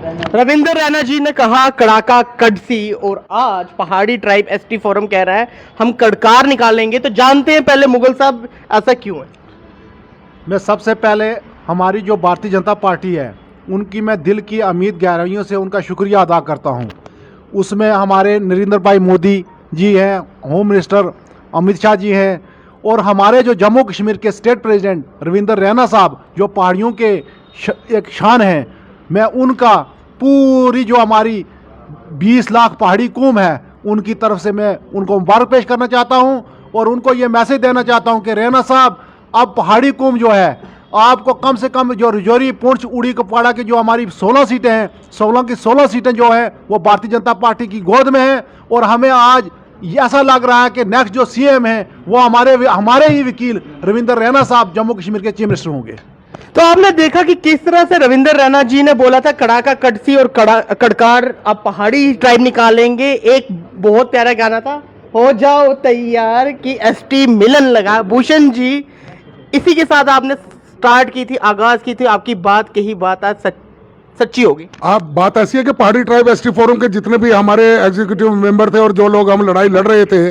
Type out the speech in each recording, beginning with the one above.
रविंद्र रैना जी ने कहा कड़ाका कड़सी, और आज पहाड़ी ट्राइब एसटी फोरम कह रहा है हम कड़कार निकालेंगे। तो जानते हैं पहले मुगल साहब ऐसा क्यों है। मैं सबसे पहले हमारी जो भारतीय जनता पार्टी है उनकी मैं दिल की अमीद गहराइयों से उनका शुक्रिया अदा करता हूं। उसमें हमारे नरेंद्र भाई मोदी जी हैं, होम मिनिस्टर अमित शाह जी हैं, और हमारे जो जम्मू कश्मीर के स्टेट प्रेसिडेंट रविंद्र रैना साहब जो पहाड़ियों के एक शान हैं। मैं उनका पूरी जो हमारी 20 लाख पहाड़ी कौम है उनकी तरफ से मैं उनको मुबारक पेश करना चाहता हूं, और उनको ये मैसेज देना चाहता हूं कि रैना साहब अब पहाड़ी कौम जो है आपको कम से कम जो रजौरी पुंछ उड़ी कुपवाड़ा की जो हमारी 16 सीटें हैं, 16 की 16 सीटें जो हैं वो भारतीय जनता पार्टी की गोद में हैं। और हमें आज ऐसा लग रहा है कि नेक्स्ट जो सीएम हैं वो हमारे ही वकील रविंद्र रैना साहब जम्मू कश्मीर के चीफ मिनिस्टर होंगे। तो आपने देखा कि किस तरह से रविंद्र रैना जी ने बोला था कड़ाका कड़सी और कड़कार अब पहाड़ी ट्राइब निकालेंगे। एक बहुत प्यारा गाना था, हो जाओ तैयार कि एसटी मिलन लगा। भूषण जी, इसी के साथ आपने स्टार्ट की थी, आगाज की थी। आपकी बात कही बात आज सच्ची होगी। आप बात ऐसी है कि पहाड़ी ट्राइब एसटी फोरम के जितने भी हमारे एग्जीक्यूटिव मेंबर थे और जो लोग हम लड़ाई लड़ रहे थे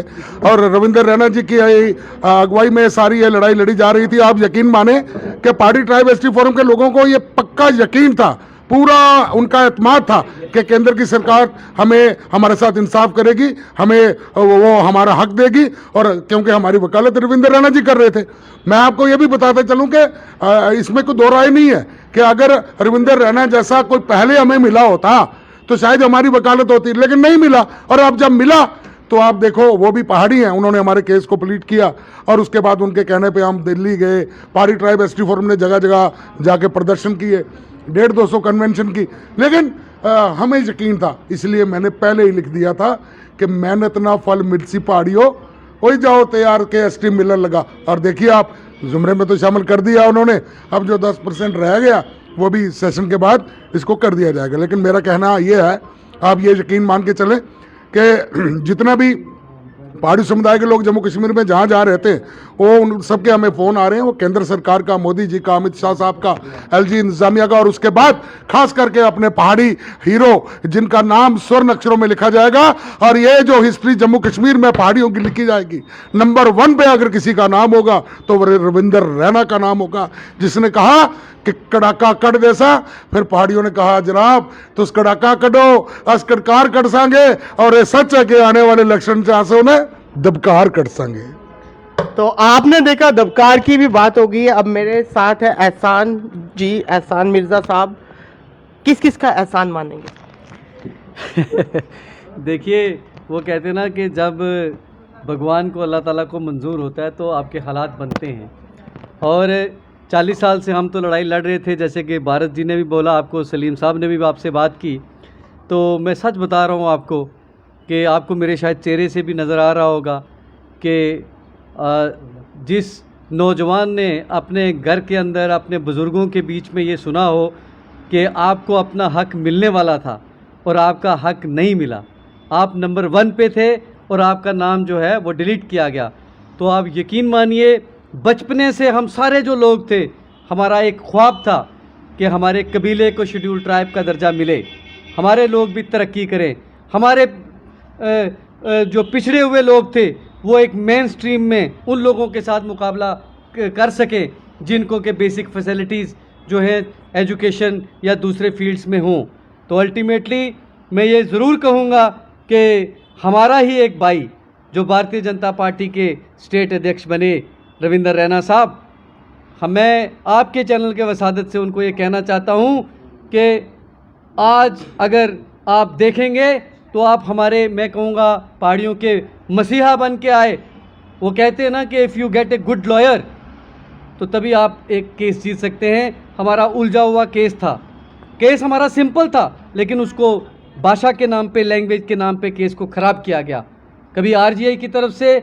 और रविंद्र रैना जी की अगुवाई में सारी ये लड़ाई लड़ी जा रही थी। आप यकीन माने कि पहाड़ी ट्राइब एसटी फोरम के लोगों को ये पक्का यकीन था, पूरा उनका एतमाद था कि केंद्र की सरकार हमें हमारे साथ इंसाफ करेगी, हमें वो हमारा हक देगी, और क्योंकि हमारी वकालत रविंद्र रैना जी कर रहे थे। मैं आपको ये भी बताता चलूं कि इसमें कोई दो राय नहीं है कि अगर रविंद्र रैना जैसा कोई पहले हमें मिला होता तो शायद हमारी वकालत होती, लेकिन नहीं मिला। और अब जब मिला तो आप देखो वो भी पहाड़ी हैं, उन्होंने हमारे केस को प्लीट किया और उसके बाद उनके कहने पे हम दिल्ली गए। पहाड़ी ट्राइब एसटी फोरम ने जगह जगह जाके प्रदर्शन किए, 150-200 कन्वेंशन की, लेकिन हमें यकीन था, इसलिए मैंने पहले ही लिख दिया था कि मेहनत ना फल मिर्ची पहाड़ियों हो जाओ तैयार के एसटी मिलने लगा। और देखिए आप जुमरे में तो शामिल कर दिया उन्होंने, अब जो 10% रह गया वो भी सेशन के बाद इसको कर दिया जाएगा। लेकिन मेरा कहना ये है, आप ये यकीन मान के चलें कि जितना भी पहाड़ी समुदाय के लोग जम्मू कश्मीर में जहाँ जहाँ रहते हैं वो उन सबके हमें फ़ोन आ रहे हैं। वो केंद्र सरकार का, मोदी जी का, अमित शाह साहब का, एलजी इंतजामिया का, और उसके बाद खास करके अपने पहाड़ी हीरो जिनका नाम स्वर्ण अक्षरों में लिखा जाएगा। और ये जो हिस्ट्री जम्मू कश्मीर में पहाड़ियों की लिखी जाएगी, नंबर 1 पे अगर किसी का नाम होगा तो वो रविंद्र रैना का नाम होगा, जिसने कहा कि कड़ाका कड़ जैसा। फिर पहाड़ियों ने कहा जनाब तो उस कड़ाका कड़ो अस कड़कार कड़ सांगे, और ये सच है कि आने वाले इलेक्शन चांसों ने दबकार कड़ सांगे। तो आपने देखा दबकार की भी बात होगी। अब मेरे साथ है एहसान जी, एहसान मिर्जा साहब, किस किस का एहसान मानेंगे। देखिए, वो कहते हैं ना कि जब भगवान को, अल्लाह ताला को मंजूर होता है तो आपके हालात बनते हैं। और 40 साल से हम तो लड़ाई लड़ रहे थे, जैसे कि भारत जी ने भी बोला, आपको सलीम साहब ने भी आपसे बात की। तो मैं सच बता रहा हूँ आपको कि आपको मेरे शायद चेहरे से भी नज़र आ रहा होगा कि जिस नौजवान ने अपने घर के अंदर अपने बुज़ुर्गों के बीच में ये सुना हो कि आपको अपना हक मिलने वाला था और आपका हक नहीं मिला, आप नंबर 1 पे थे और आपका नाम जो है वो डिलीट किया गया, तो आप यकीन मानिए बचपने से हम सारे जो लोग थे, हमारा एक ख्वाब था कि हमारे कबीले को शेड्यूल ट्राइब का दर्जा मिले, हमारे लोग भी तरक्की करें, हमारे जो पिछड़े हुए लोग थे वो एक मेन स्ट्रीम में उन लोगों के साथ मुकाबला कर सकें जिनको के बेसिक फैसिलिटीज़ जो है एजुकेशन या दूसरे फील्ड्स में हों। तो अल्टीमेटली मैं ये ज़रूर कहूँगा कि हमारा ही एक भाई जो भारतीय जनता पार्टी के स्टेट अध्यक्ष बने, रविंद्र रैना साहब, मैं आपके चैनल के वसादत से उनको ये कहना चाहता हूँ कि आज अगर आप देखेंगे तो आप हमारे, मैं कहूँगा, पहाड़ियों के मसीहा बन के आए। वो कहते हैं ना कि if you get a good lawyer तो तभी आप एक केस जीत सकते हैं। हमारा उलझा हुआ केस था, केस हमारा सिंपल था, लेकिन उसको भाषा के नाम पे, लैंग्वेज के नाम पे केस को ख़राब किया गया। कभी आरजीआई की तरफ से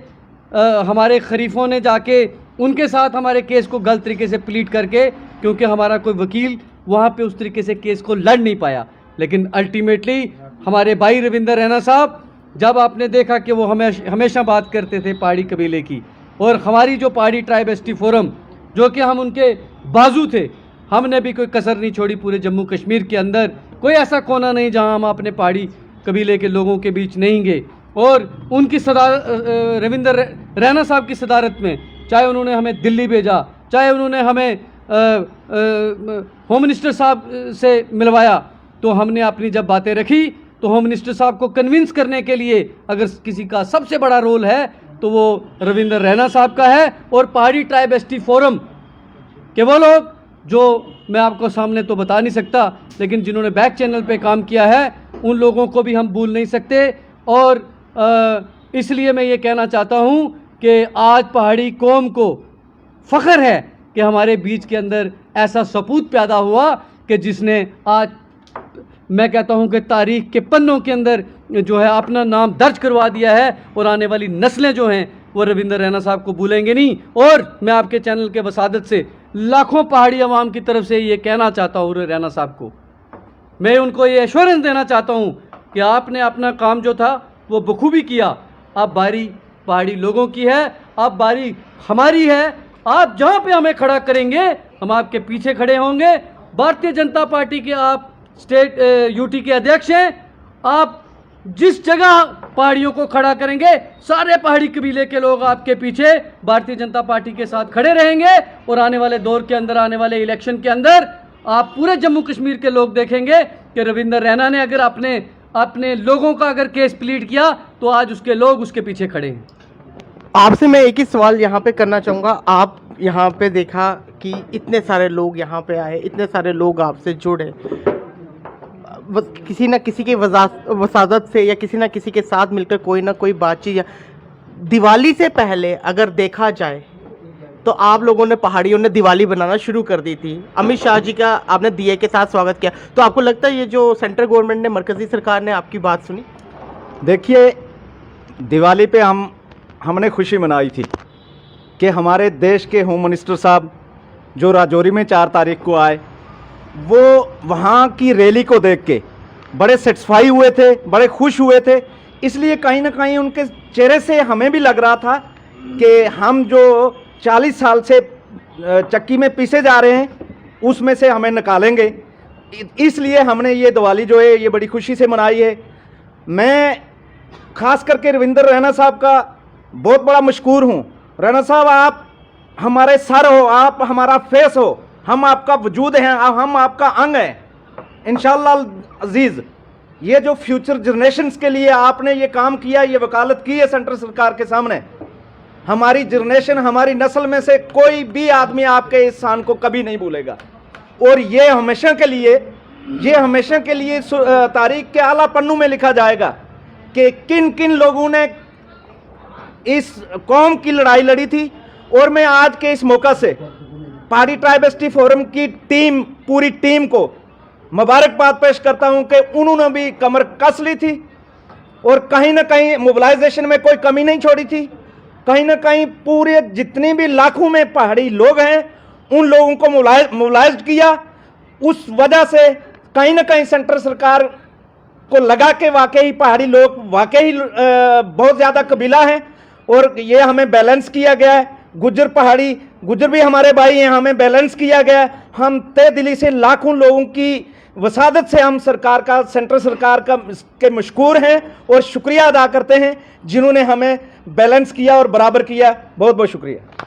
हमारे खरीफों ने जाके उनके साथ हमारे केस को गलत तरीके से प्लीट करके, क्योंकि हमारा कोई वकील वहाँ पे उस तरीके से केस को लड़ नहीं पाया। लेकिन अल्टीमेटली हमारे भाई रविंद्र रैना साहब, जब आपने देखा कि वो हमेशा बात करते थे पहाड़ी कबीले की, और हमारी जो पहाड़ी ट्राइब एसटी फोरम जो कि हम उनके बाजू थे, हमने भी कोई कसर नहीं छोड़ी पूरे जम्मू कश्मीर के अंदर कोई ऐसा कोना नहीं जहां हम अपने पहाड़ी कबीले के लोगों के बीच नहीं गए। और उनकी रविंदर रैना साहब की सदारत में, चाहे उन्होंने हमें दिल्ली भेजा, चाहे उन्होंने हमें होम मिनिस्टर साहब से मिलवाया, तो हमने अपनी जब बातें रखी तो होम मिनिस्टर साहब को कन्विंस करने के लिए अगर किसी का सबसे बड़ा रोल है तो वो रविंदर रैना साहब का है। और पहाड़ी ट्राइब एसटी फोरम के वो लोग जो मैं आपको सामने तो बता नहीं सकता, लेकिन जिन्होंने बैक चैनल पे काम किया है, उन लोगों को भी हम भूल नहीं सकते। और इसलिए मैं ये कहना चाहता हूँ कि आज पहाड़ी कौम को फ़ख्र है कि हमारे बीच के अंदर ऐसा सपूत पैदा हुआ कि जिसने आज मैं कहता हूं कि तारीख़ के पन्नों के अंदर जो है अपना नाम दर्ज करवा दिया है। और आने वाली नस्लें जो हैं वो रविंदर रैना साहब को भूलेंगे नहीं। और मैं आपके चैनल के वसादत से लाखों पहाड़ी अवाम की तरफ से ये कहना चाहता हूँ रैना साहब को, मैं उनको ये एश्योरेंस देना चाहता हूँ कि आपने अपना काम जो था वो बखूबी किया। अब बारी पहाड़ी लोगों की है, अब बारी हमारी है। आप जहाँ पे हमें खड़ा करेंगे हम आपके पीछे खड़े होंगे। भारतीय जनता पार्टी के आप स्टेट यूटी के अध्यक्ष हैं। आप जिस जगह पहाड़ियों को खड़ा करेंगे सारे पहाड़ी कबीले के लोग आपके पीछे भारतीय जनता पार्टी के साथ खड़े रहेंगे। और आने वाले दौर के अंदर, आने वाले इलेक्शन के अंदर आप पूरे जम्मू कश्मीर के लोग देखेंगे कि रविंदर रैना ने अगर अपने लोगों का अगर केस प्लीड किया तो आज उसके लोग उसके पीछे खड़े हैं। आपसे मैं एक ही सवाल यहाँ पे करना चाहूँगा। आप यहाँ पे देखा कि इतने सारे लोग यहाँ पे आए, इतने सारे लोग आपसे जुड़े, किसी ना किसी की वसादत से या किसी ना किसी के साथ मिलकर कोई ना कोई बातचीत, या दिवाली से पहले अगर देखा जाए तो आप लोगों ने, पहाड़ियों ने दिवाली बनाना शुरू कर दी थी। अमित शाह जी का आपने दिए के साथ स्वागत किया, तो आपको लगता है ये जो सेंट्रल गवर्नमेंट ने, मरकज़ी सरकार ने आपकी बात सुनी? देखिए, दिवाली पे हमने खुशी मनाई थी कि हमारे देश के होम मिनिस्टर साहब जो राजौरी में 4 तारीख को आए, वो वहाँ की रैली को देख के बड़े सेटिस्फाई हुए थे, बड़े खुश हुए थे। इसलिए कहीं ना कहीं उनके चेहरे से हमें भी लग रहा था कि हम जो 40 साल से चक्की में पीसे जा रहे हैं उसमें से हमें निकालेंगे। इसलिए हमने ये दिवाली जो है ये बड़ी खुशी से मनाई है। मैं ख़ास करके रविंदर रैना साहब का बहुत बड़ा मशकूर हूँ। रैना साहब, आप हमारे सर हो, आप हमारा फेस हो, हम आपका वजूद हैं, हम आपका अंग हैं। इंशाअल्लाह अजीज़, ये जो फ्यूचर जनरेशन्स के लिए आपने ये काम किया, ये वकालत की है सेंट्रल सरकार के सामने, हमारी जनरेशन, हमारी नस्ल में से कोई भी आदमी आपके इस शान को कभी नहीं भूलेगा। और ये हमेशा के लिए तारीख के आला पन्नों में लिखा जाएगा कि किन किन लोगों ने इस कौम की लड़ाई लड़ी थी। और मैं आज के इस मौका से पहाड़ी ट्राइब एसटी फोरम की टीम, पूरी टीम को मुबारकबाद पेश करता हूं कि उन्होंने भी कमर कस ली थी और कहीं ना कहीं मोबिलाइजेशन में कोई कमी नहीं छोड़ी थी। कहीं ना कहीं पूरे जितने भी लाखों में पहाड़ी लोग हैं उन लोगों को मोबिलाइज किया। उस वजह से कहीं ना कहीं सेंट्रल सरकार को लगा कि वाकई पहाड़ी लोग वाकई बहुत ज़्यादा कबीला हैं और ये हमें बैलेंस किया गया है। गुज्जर भी हमारे भाई हैं, हमें बैलेंस किया गया है। हम तय दिली से लाखों लोगों की वसादत से हम सरकार का, सेंट्रल सरकार का के मशकूर हैं और शुक्रिया अदा करते हैं जिन्होंने हमें बैलेंस किया और बराबर किया। बहुत बहुत शुक्रिया।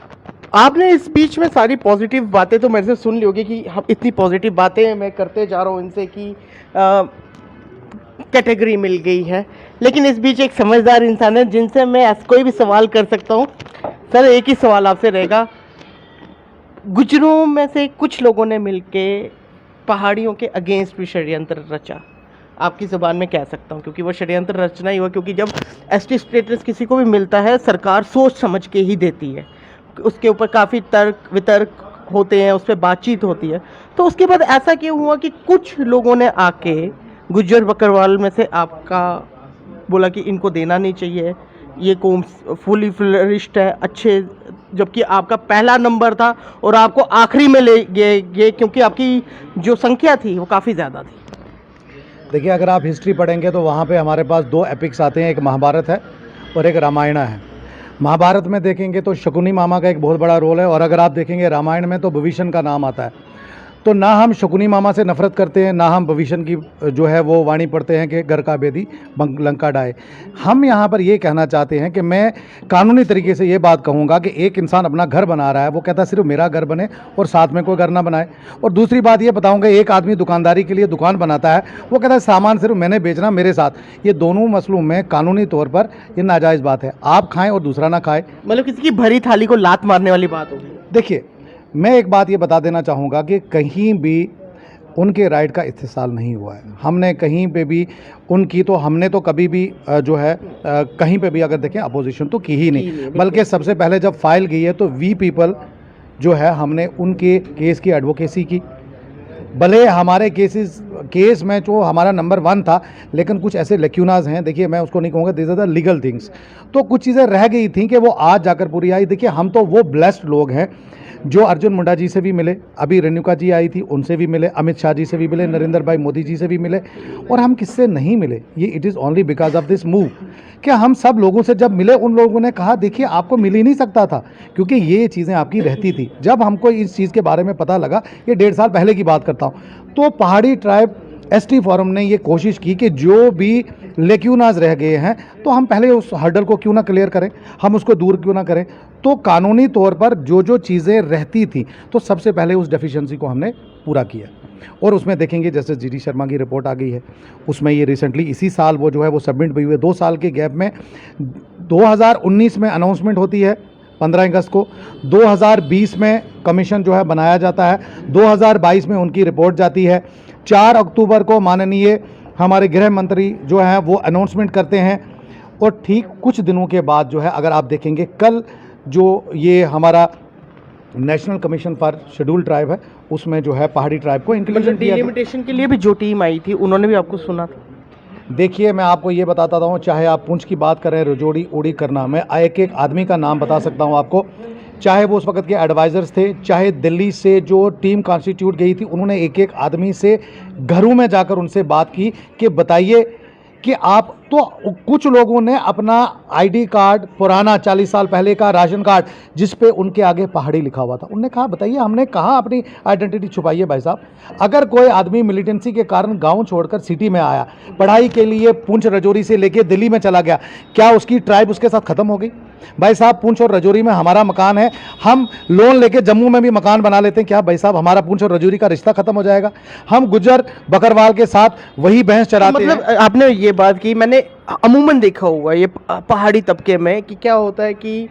आपने इस बीच में सारी पॉजिटिव बातें तो मेरे से सुन ली होगी कि हम इतनी पॉजिटिव बातें मैं करते जा रहा हूँ इनसे कि कैटेगरी मिल गई है, लेकिन इस बीच एक समझदार इंसान है जिनसे मैं कोई भी सवाल कर सकता हूँ। सर, एक ही सवाल आपसे रहेगा। गुजरों में से कुछ लोगों ने मिलके पहाड़ियों के अगेंस्ट भी षड्यंत्र रचा, आपकी ज़ुबान में कह सकता हूँ, क्योंकि वो षड्यंत्र रचना ही हुआ। क्योंकि जब एसटी स्टेटस किसी को भी मिलता है सरकार सोच समझ के ही देती है, उसके ऊपर काफ़ी तर्क वितर्क होते हैं, उस पर बातचीत होती है। तो उसके बाद ऐसा क्यों हुआ कि कुछ लोगों ने आके गुज्जर बकरवाल में से आपका बोला कि इनको देना नहीं चाहिए, ये कौम फुली फ्लरिश्ड है, अच्छे, जबकि आपका पहला नंबर था और आपको आखिरी में ले गए क्योंकि आपकी जो संख्या थी वो काफ़ी ज़्यादा थी? देखिए, अगर आप हिस्ट्री पढ़ेंगे तो वहाँ पे हमारे पास 2 एपिक्स आते हैं, एक महाभारत है और एक रामायण है। महाभारत में देखेंगे तो शकुनी मामा का एक बहुत बड़ा रोल है और अगर आप देखेंगे रामायण में तो विभीषण का नाम आता है। तो ना हम शकुनी मामा से नफरत करते हैं, ना हम भविष्य की जो है वो वाणी पढ़ते हैं कि घर का बेदी लंका डाए। हम यहाँ पर ये कहना चाहते हैं कि मैं कानूनी तरीके से ये बात कहूँगा कि एक इंसान अपना घर बना रहा है, वो कहता है सिर्फ मेरा घर बने और साथ में कोई घर ना बनाए। और दूसरी बात ये बताऊँगा, एक आदमी दुकानदारी के लिए दुकान बनाता है, वो कहता है सामान सिर्फ मैंने बेचना मेरे साथ। ये दोनों मसलों में कानूनी तौर पर ये नाजायज़ बात है। आप खाएँ और दूसरा ना खाए, मतलब किसी की भरी थाली को लात मारने वाली बात होगी। देखिए मैं एक बात ये बता देना चाहूँगा कि कहीं भी उनके राइट का इस्तेसाल नहीं हुआ है। हमने कहीं पे भी उनकी तो हमने तो कभी भी जो है कहीं पे भी अगर देखें अपोजिशन तो की ही नहीं, बल्कि सबसे पहले जब फाइल गई है तो वी पीपल जो है हमने उनके केस की एडवोकेसी की। भले हमारे केस में जो हमारा नंबर 1 था, लेकिन कुछ ऐसे लेक्यूनाज हैं, देखिए मैं उसको नहीं कहूँगा, this are the legal things, तो कुछ चीज़ें रह गई थी कि वो आज जाकर पूरी आई। देखिए हम तो वो ब्लेस्ड लोग हैं जो अर्जुन मुंडा जी से भी मिले, अभी रेणुका जी आई थी उनसे भी मिले, अमित शाह जी से भी मिले, नरेंद्र भाई मोदी जी से भी मिले, और हम किससे नहीं मिले, ये it is only because of this move. कि हम सब लोगों से जब मिले, उन लोगों ने कहा देखिए आपको मिल ही नहीं सकता था क्योंकि ये चीज़ें आपकी रहती थी। जब हमको इस चीज़ के बारे में पता लगा, ये 1.5 साल पहले की बात करता हूँ, तो पहाड़ी ट्राइब एसटी फोरम ने ये कोशिश की कि जो भी लेक्यूनाज रह गए हैं तो हम पहले उस हर्डल को क्यों ना क्लियर करें, हम उसको दूर क्यों ना करें। तो कानूनी तौर पर जो चीज़ें रहती थी तो सबसे पहले उस डेफिशिएंसी को हमने पूरा किया। और उसमें देखेंगे जैसे जीडी शर्मा की रिपोर्ट आ गई है, उसमें ये रिसेंटली इसी साल वो जो है वो सबमिट भी हुए। 2 साल के गैप में 2019 में अनाउंसमेंट होती है 15 अगस्त को, 2020 में कमीशन जो है बनाया जाता है, 2022 में उनकी रिपोर्ट जाती है, 4 अक्टूबर को माननीय हमारे गृह मंत्री जो हैं वो अनाउंसमेंट करते हैं, और ठीक कुछ दिनों के बाद जो है अगर आप देखेंगे कल जो ये हमारा national commission for schedule tribe है उसमें जो है पहाड़ी ट्राइब को इंक्लूजन दिया। डिलिमिटेशन के लिए भी जो टीम आई थी उन्होंने भी आपको सुना था? देखिए मैं आपको ये बताता हूँ, चाहे आप पुंछ की बात करें, रजौड़ी, उड़ी, करना, मैं एक एक आदमी का नाम बता सकता हूँ आपको, चाहे वो उस वक्त के एडवाइज़र्स थे, चाहे दिल्ली से जो टीम कॉन्स्टिट्यूट गई थी, उन्होंने एक एक आदमी से घरों में जाकर उनसे बात की कि बताइए कि आप, तो कुछ लोगों ने अपना आईडी कार्ड पुराना 40 साल पहले का राशन कार्ड जिस पे उनके आगे पहाड़ी लिखा हुआ था, उनने कहा बताइए हमने कहाँ अपनी आइडेंटिटी छुपाई है भाई साहब। अगर कोई आदमी मिलिटेंसी के कारण गांव छोड़कर सिटी में आया, पढ़ाई के लिए पुंछ रजौरी से लेके दिल्ली में चला गया, क्या उसकी ट्राइब उसके साथ ख़त्म हो गई? भाई साहब पुंछ और रजौरी में हमारा मकान है, हम लोन लेके जम्मू में भी मकान बना लेते हैं, क्या भाई साहब हमारा पुंछ और रजौरी का रिश्ता खत्म हो जाएगा? हम गुज्जर बकरवाल के साथ वही भैंस चराते हैं। मतलब आपने ये बात की, मैंने अमूमन देखा हुआ ये पहाड़ी तबके में कि क्या होता है कि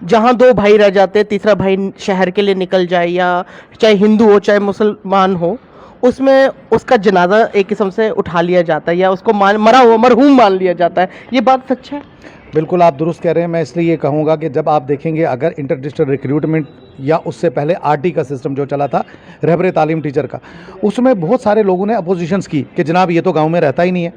जहाँ 2 भाई रह जाते हैं, तीसरा भाई शहर के लिए निकल जाए, या चाहे हिंदू हो चाहे मुसलमान हो, उसमें उसका जनाजा एक किस्म से उठा लिया जाता है या उसको मरा हुआ मरहूम मान लिया जाता है। ये बात सच है? बिल्कुल आप दुरुस्त कह रहे हैं। मैं इसलिए ये कहूँगा कि जब आप देखेंगे अगर इंटर डिस्ट्रिक्ट रिक्रूटमेंट या उससे पहले आरटी का सिस्टम जो चला था, रहबरे तालीम टीचर का, उसमें बहुत सारे लोगों ने अपोजिशंस की कि जनाब ये तो गांव में रहता ही नहीं है,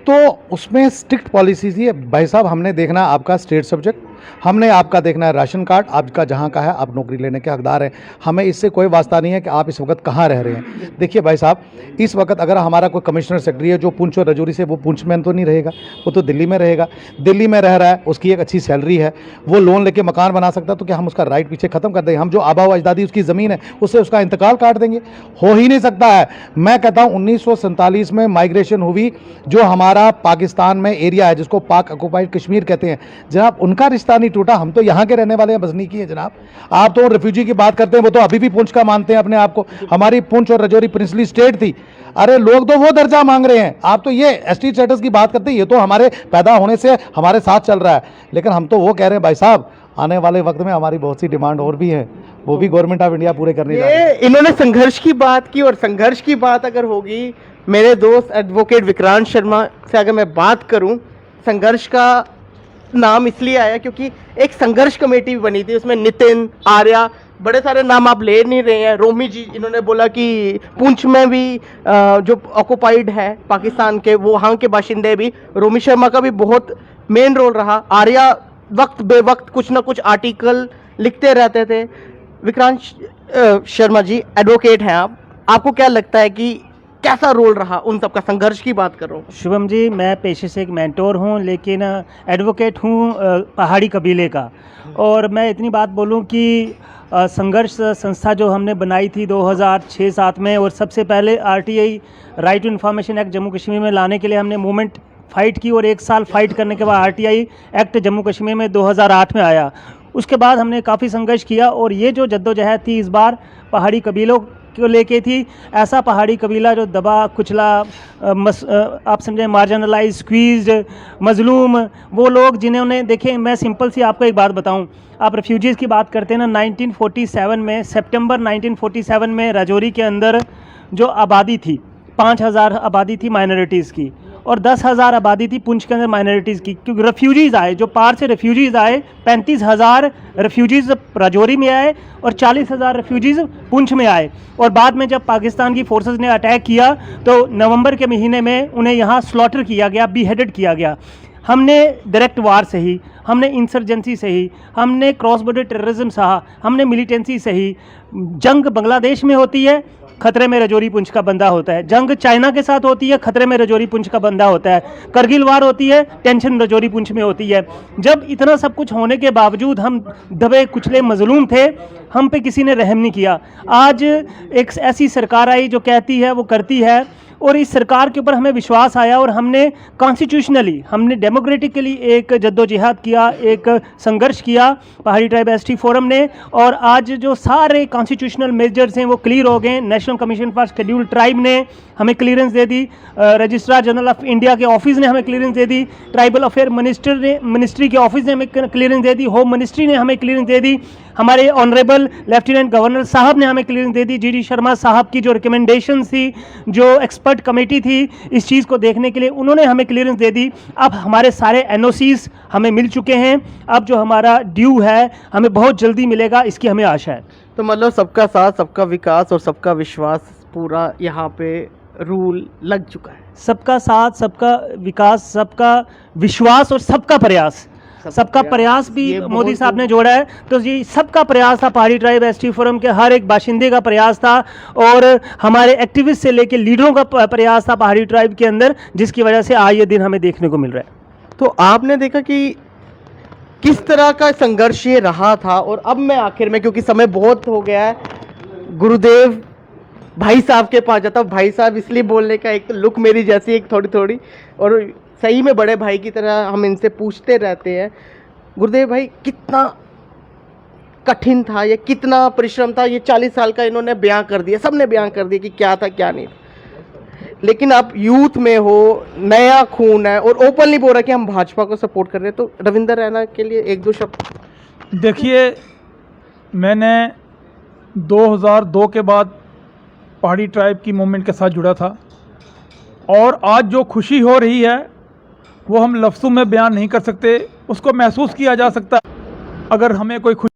तो उसमें स्ट्रिक्ट पॉलिसीज ये भाई साहब हमने देखना है आपका स्टेट सब्जेक्ट, हमने आपका देखना है राशन कार्ड, आपका जहाँ का है आप नौकरी लेने के हकदार हैं, हमें इससे कोई वास्ता नहीं है कि आप इस वक्त कहाँ रह रहे हैं। देखिए भाई साहब इस वक्त अगर हमारा कोई कमिश्नर सेक्रेटरी है जो पुंछ और रजौरी से, वो पुंछ में तो नहीं रहेगा, वो तो दिल्ली में रहेगा, दिल्ली में रह रहा है, उसकी एक अच्छी सैलरी है, वो लोन लेके मकान बना सकता है, तो क्या हम उसका राइट पीछे ख़त्म कर देंगे? हम जो आबा व अजदादी उसकी ज़मीन है उससे उसका इंतकाल काट देंगे? हो ही नहीं सकता है। मैं कहता हूँ 1947 में माइग्रेशन हुई, जो हमारा पाकिस्तान में एरिया है जिसको पाक ऑक्युपाइड कश्मीर कहते हैं, जनाब उनका रिश्ता नहीं टूटा, हम तो यहाँ के रहने वाले हैं, बसनीकी है जनाब। आप तो रिफ्यूजी की बात करते हैं, वो तो अभी भी पुंछ का मानते हैं अपने आप को, हमारी पुंछ और रजौरी प्रिंसली स्टेट थी, अरे लोग तो वो दर्जा मांग रहे हैं, आप तो ये एसटी स्टेटस की बात करते हैं, ये तो हमारे पैदा होने से हमारे साथ चल रहा है, लेकिन हम तो वो कह रहे हैं भाई साहब आने वाले वक्त में हमारी बहुत सी डिमांड और भी है, वो भी गवर्नमेंट ऑफ इंडिया पूरे करने जा रही है। इन्होंने संघर्ष की बात की, और संघर्ष की बात अगर होगी, मेरे दोस्त एडवोकेट विक्रांत शर्मा से अगर मैं बात करूं, संघर्ष का नाम इसलिए आया क्योंकि एक संघर्ष कमेटी भी बनी थी, उसमें नितिन, आर्या, बड़े सारे नाम आप ले नहीं रहे हैं, रोमी जी इन्होंने बोला कि पुंछ में भी जो ऑक्युपाइड है पाकिस्तान के, वो वहाँ के बाशिंदे भी, रोमी शर्मा का भी बहुत मेन रोल रहा, आर्या वक्त बेवक्त कुछ ना कुछ आर्टिकल लिखते रहते थे। विक्रांत शर्मा जी एडवोकेट हैं आप, आपको क्या लगता है कि कैसा रोल रहा उन सबका, संघर्ष की बात कर रहा हूँ। शुभम जी, मैं पेशे से एक मेंटोर हूँ, लेकिन एडवोकेट हूँ पहाड़ी कबीले का। और मैं इतनी बात बोलूँ कि संघर्ष संस्था जो हमने बनाई थी 2006-7 में, और सबसे पहले RTI right to information act Jammu Kashmir में लाने के लिए हमने मूवमेंट फ़ाइट की, और 1 साल फाइट करने के बाद आरटीआई एक्ट जम्मू कश्मीर में 2008 में आया। उसके बाद हमने काफ़ी संघर्ष किया, और ये जो जद्दोजहद थी इस बार पहाड़ी कबीलों को लेके थी। ऐसा पहाड़ी कबीला जो दबा कुचला, आप समझें मार्जिनलाइज, स्क्वीज्ड, मजलूम, वो लोग जिन्होंने, देखें मैं सिंपल सी आपको एक बात बताऊं, आप रेफ्यूजीज़ की बात करते हैं ना, 1947 में, सितंबर 1947 में राजौरी के अंदर जो आबादी थी 5000 आबादी थी माइनॉरिटीज़ की, और 10,000 आबादी थी पुंछ के अंदर माइनॉरिटीज़ की, क्योंकि रेफ्यूजीज़ आए, जो पार से रेफ्यूजीज़ आए, 35,000 रेफ्यूजीज़ राजौरी में आए और 40,000 रेफ्यूजीज़ पुंछ में आए। और बाद में जब पाकिस्तान की फोर्सेस ने अटैक किया तो नवंबर के महीने में उन्हें यहाँ स्लॉटर किया गया, बीहेडेड किया गया। हमने डायरेक्ट वार सही, हमने इंसर्जेंसी सही, हमने क्रॉस बॉर्डर टेररिज्म सहा, हमने मिलिटेंसी सही। जंग बांग्लादेश में होती है, खतरे में राजौरी पुंछ का बंदा होता है। जंग चाइना के साथ होती है, खतरे में राजौरी पुंछ का बंदा होता है। करगिल वार होती है, टेंशन राजौरी पुंछ में होती है। जब इतना सब कुछ होने के बावजूद हम दबे कुचले मजलूम थे, हम पे किसी ने रहम नहीं किया। आज एक ऐसी सरकार आई जो कहती है वो करती है, और इस सरकार के ऊपर हमें विश्वास आया, और हमने कॉन्स्टिट्यूशनली, हमने डेमोक्रेटिकली एक जद्दोजहद किया, एक संघर्ष किया पहाड़ी ट्राइब एसटी फोरम ने। और आज जो सारे कॉन्स्टिट्यूशनल मेजर्स हैं वो क्लियर हो गए। National commission for scheduled tribe ने हमें clearance they the, registrar general of India के ऑफिस ने हमें क्लियरेंस दे दी, ट्राइबल अफेयर मिनिस्ट्री के ऑफिस ने हमें क्लियरेंस दे दी, होम मिनिस्ट्री ने हमें क्लियरेंस दे दी, हमारे ऑनरेबल लेफ्टिनेंट गवर्नर साहब ने हमें क्लियरेंस दे दी। जी शर्मा साहब की जो रिकमेंडेशन थी, जो एक्सपर्ट कमेटी थी इस चीज़ को देखने के लिए, उन्होंने हमें क्लियरेंस दे दी। अब हमारे सारे एनओसीज हमें मिल चुके हैं। अब जो हमारा ड्यू है हमें बहुत जल्दी मिलेगा, इसकी हमें आशा है। तो मतलब सबका साथ, सबका विकास और सबका विश्वास पूरा यहाँ पे रूल लग चुका है। सबका साथ, सबका विकास, सबका विश्वास और सबका प्रयास, सबका प्रयास भी मोदी साहब ने जोड़ा है। तो ये सबका प्रयास था, पहाड़ी ट्राइब एसटी फोरम के हर एक बाशिंदे का प्रयास था, और हमारे एक्टिविस्ट से लेकर लीडरों का प्रयास था पहाड़ी ट्राइब के अंदर, जिसकी वजह से आज ये दिन हमें देखने को मिल रहा है। तो आपने देखा कि किस तरह का संघर्ष ये रहा था। और अब मैं आखिर में, क्योंकि समय बहुत हो गया है, गुरुदेव भाई साहब के पास जाता हूँ। भाई साहब इसलिए बोलने का एक लुक मेरी जैसी एक थोड़ी थोड़ी, और सही में बड़े भाई की तरह हम इनसे पूछते रहते हैं। गुरुदेव भाई, कितना कठिन था ये, कितना परिश्रम था ये, 40 साल का इन्होंने बयां कर दिया, सबने बयां कर दिया कि क्या था क्या नहीं। लेकिन आप यूथ में हो, नया खून है, और ओपनली बोल रहा कि हम भाजपा को सपोर्ट कर रहे हैं। तो रविंदर रैना के लिए एक दो शब्द। देखिए, मैंने 2002 के बाद पहाड़ी ट्राइब की मूवमेंट के साथ जुड़ा था, और आज जो खुशी हो रही है वो हम लफ्ज़ों में बयान नहीं कर सकते, उसको महसूस किया जा सकता। अगर हमें कोई खुशी